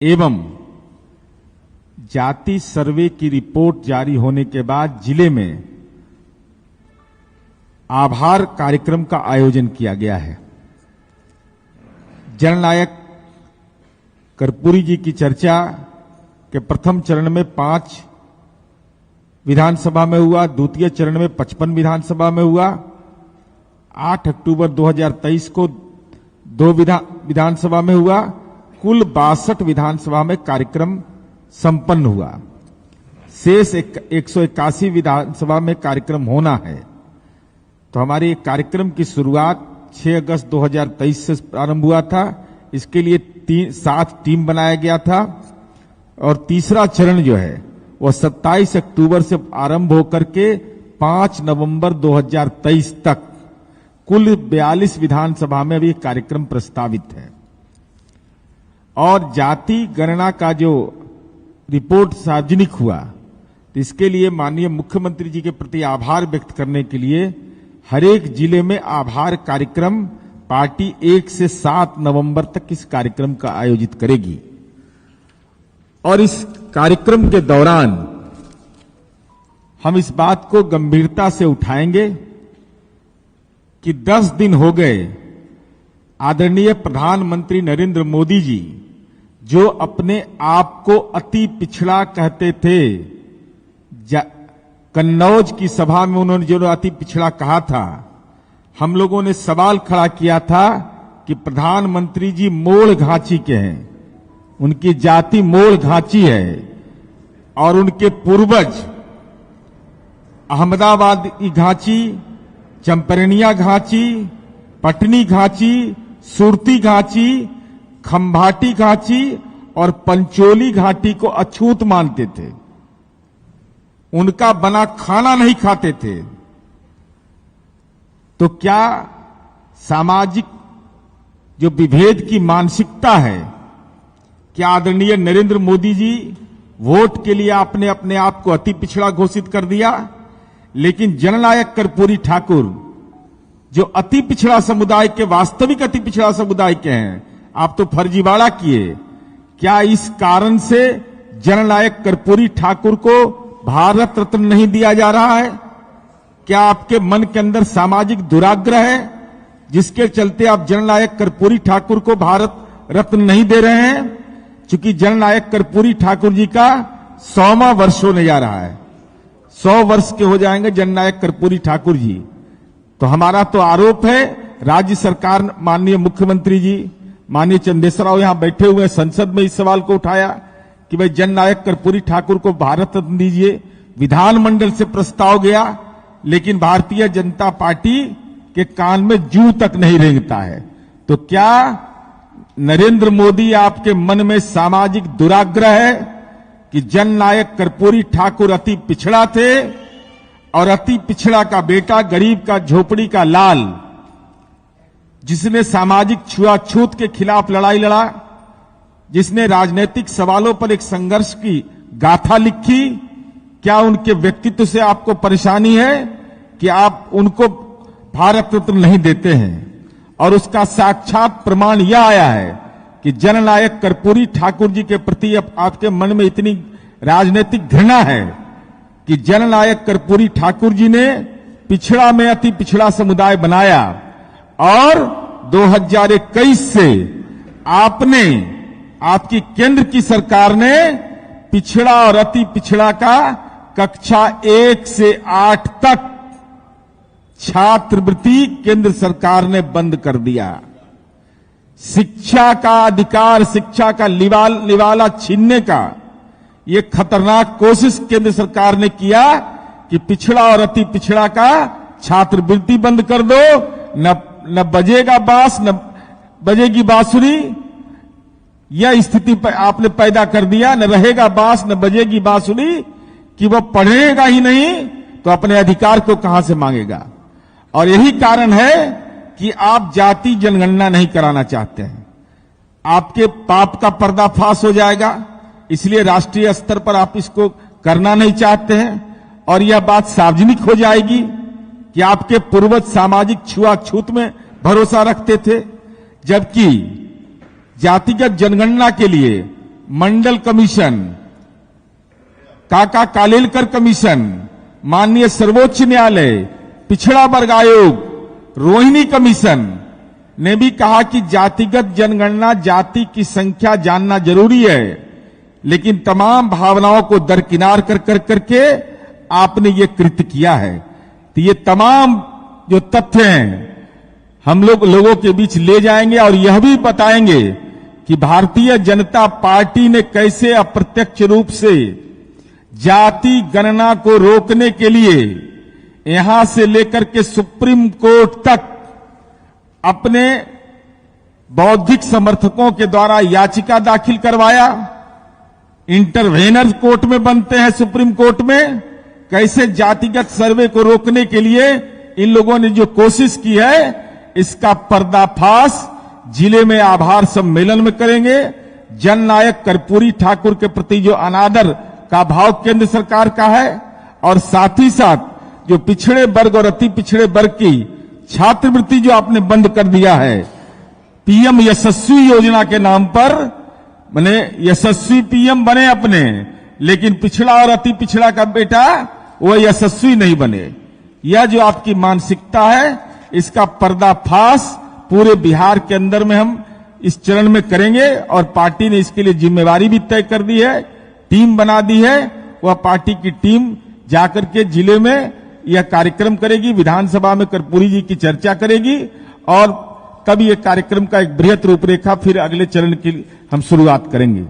एवं जाति सर्वे की रिपोर्ट जारी होने के बाद जिले में आभार कार्यक्रम का आयोजन किया गया है। जननायक कर्पूरी जी की चर्चा के प्रथम चरण में 5 विधानसभा में हुआ, द्वितीय चरण में 55 विधानसभा में हुआ। 8 अक्टूबर 2023 को 2 विधानसभा में हुआ। कुल 62 विधानसभा में कार्यक्रम संपन्न हुआ। शेष 181 विधानसभा में कार्यक्रम होना है। तो हमारे कार्यक्रम की शुरुआत 6 अगस्त 2023 से प्रारंभ हुआ था। इसके लिए 7 टीम बनाया गया था और तीसरा चरण जो है वो 27 अक्टूबर से आरंभ होकर के 5 नवंबर 2023 तक कुल 42 विधानसभा में भी कार्यक्रम प्रस्तावित है। और जाति गणना का जो रिपोर्ट सार्वजनिक हुआ, तो इसके लिए माननीय मुख्यमंत्री जी के प्रति आभार व्यक्त करने के लिए हर एक जिले में आभार कार्यक्रम पार्टी 1 से 7 नवंबर तक इस कार्यक्रम का आयोजित करेगी। और इस कार्यक्रम के दौरान हम इस बात को गंभीरता से उठाएंगे कि 10 दिन हो गए आदरणीय प्रधानमंत्री नरेंद्र मोदी जी जो अपने आप को अति पिछड़ा कहते थे, कन्नौज की सभा में उन्होंने जो अति पिछड़ा कहा था, हम लोगों ने सवाल खड़ा किया था कि प्रधानमंत्री जी मोड़ घांची के हैं, उनकी जाति मोड़ घांची है और उनके पूर्वज अहमदाबाद की घांची, चंपरणिया घांची, पटनी घांची, सुरती घांची, खंभाटी घांची और पंचोली घाटी को अछूत मानते थे। उनका बना खाना नहीं खाते थे। तो क्या सामाजिक जो विभेद की मानसिकता है, क्या आदरणीय नरेंद्र मोदी जी वोट के लिए आपने अपने आप को अति पिछड़ा घोषित कर दिया, लेकिन जननायक कर्पूरी ठाकुर जो अति पिछड़ा समुदाय के वास्तविक अति पिछड़ा समुदाय के हैं, आप तो फर्जीवाड़ा किए। क्या इस कारण से जननायक कर्पूरी ठाकुर को भारत रत्न नहीं दिया जा रहा है? क्या आपके मन के अंदर सामाजिक दुराग्रह है जिसके चलते आप जननायक कर्पूरी ठाकुर को भारत रत्न नहीं दे रहे हैं? क्योंकि जननायक कर्पूरी ठाकुर जी का 100वां वर्ष होने जा रहा है। 100 वर्ष के हो जाएंगे जननायक कर्पूरी ठाकुर जी। तो हमारा तो आरोप है, राज्य सरकार, माननीय मुख्यमंत्री जी, माननीय चंदेश्वर राव यहां बैठे हुए संसद में इस सवाल को उठाया कि भाई जननायक कर्पूरी ठाकुर को भारत रत्न दीजिए। विधानमंडल से प्रस्ताव गया, लेकिन भारतीय जनता पार्टी के कान में जूं तक नहीं रेंगता है। तो क्या नरेंद्र मोदी आपके मन में सामाजिक दुराग्रह है कि जननायक कर्पूरी ठाकुर अति पिछड़ा थे और अति पिछड़ा का बेटा, गरीब का झोपड़ी का लाल, जिसने सामाजिक छुआछूत के खिलाफ लड़ाई लड़ा, जिसने राजनीतिक सवालों पर एक संघर्ष की गाथा लिखी, क्या उनके व्यक्तित्व से आपको परेशानी है कि आप उनको भारत रत्न नहीं देते हैं? और उसका साक्षात प्रमाण यह आया है कि जननायक कर्पूरी ठाकुर जी के प्रति आपके मन में इतनी राजनीतिक घृणा है कि जननायक कर्पूरी ठाकुर जी ने पिछड़ा में अति पिछड़ा समुदाय बनाया और 2021 से आपकी केंद्र की सरकार ने पिछड़ा और अति पिछड़ा का कक्षा 1 से 8 तक छात्रवृत्ति केंद्र सरकार ने बंद कर दिया। शिक्षा का अधिकार, शिक्षा का निवाला छीनने का ये खतरनाक कोशिश केंद्र सरकार ने किया कि पिछड़ा और अति पिछड़ा का छात्रवृत्ति बंद कर दो, न बजेगा बांस न बजेगी बांसुरी। यह स्थिति आपने पैदा कर दिया, न रहेगा बांस न बजेगी बांसुरी, कि वह पढ़ेगा ही नहीं तो अपने अधिकार को कहां से मांगेगा। और यही कारण है कि आप जाति जनगणना नहीं कराना चाहते हैं। आपके पाप का पर्दाफाश हो जाएगा, इसलिए राष्ट्रीय स्तर पर आप इसको करना नहीं चाहते हैं। और यह बात सार्वजनिक हो जाएगी कि आपके पूर्वज सामाजिक छुआछूत में भरोसा रखते थे, जबकि जातिगत जनगणना के लिए मंडल कमीशन, काका कालेलकर कमीशन, माननीय सर्वोच्च न्यायालय, पिछड़ा वर्ग आयोग, रोहिणी कमीशन ने भी कहा कि जातिगत जनगणना, जाति की संख्या जानना जरूरी है, लेकिन तमाम भावनाओं को दरकिनार करके आपने ये कृत्य किया है। तो ये तमाम जो तथ्य हैं हम लोगों के बीच ले जाएंगे और यह भी बताएंगे कि भारतीय जनता पार्टी ने कैसे अप्रत्यक्ष रूप से जाति गणना को रोकने के लिए यहां से लेकर के सुप्रीम कोर्ट तक अपने बौद्धिक समर्थकों के द्वारा याचिका दाखिल करवाया। इंटरवेनर कोर्ट में बनते हैं सुप्रीम कोर्ट में। कैसे जातिगत सर्वे को रोकने के लिए इन लोगों ने जो कोशिश की है, इसका पर्दाफाश जिले में आभार सम्मेलन में करेंगे। जननायक कर्पूरी ठाकुर के प्रति जो अनादर का भाव केंद्र सरकार का है और साथ ही साथ जो पिछड़े वर्ग और अति पिछड़े वर्ग की छात्रवृत्ति जो आपने बंद कर दिया है, पीएम यशस्वी योजना के नाम पर, माने यशस्वी पीएम बने अपने, लेकिन पिछड़ा और अति पिछड़ा का बेटा वो यशस्वी नहीं बने। यह जो आपकी मानसिकता है, इसका पर्दाफाश पूरे बिहार के अंदर में हम इस चरण में करेंगे और पार्टी ने इसके लिए जिम्मेवारी भी तय कर दी है, टीम बना दी है। वह पार्टी की टीम जाकर के जिले में यह कार्यक्रम करेगी, विधानसभा में कर्पूरी जी की चर्चा करेगी और तब यह कार्यक्रम का एक बृहत रूपरेखा फिर अगले चरण की हम शुरुआत करेंगे।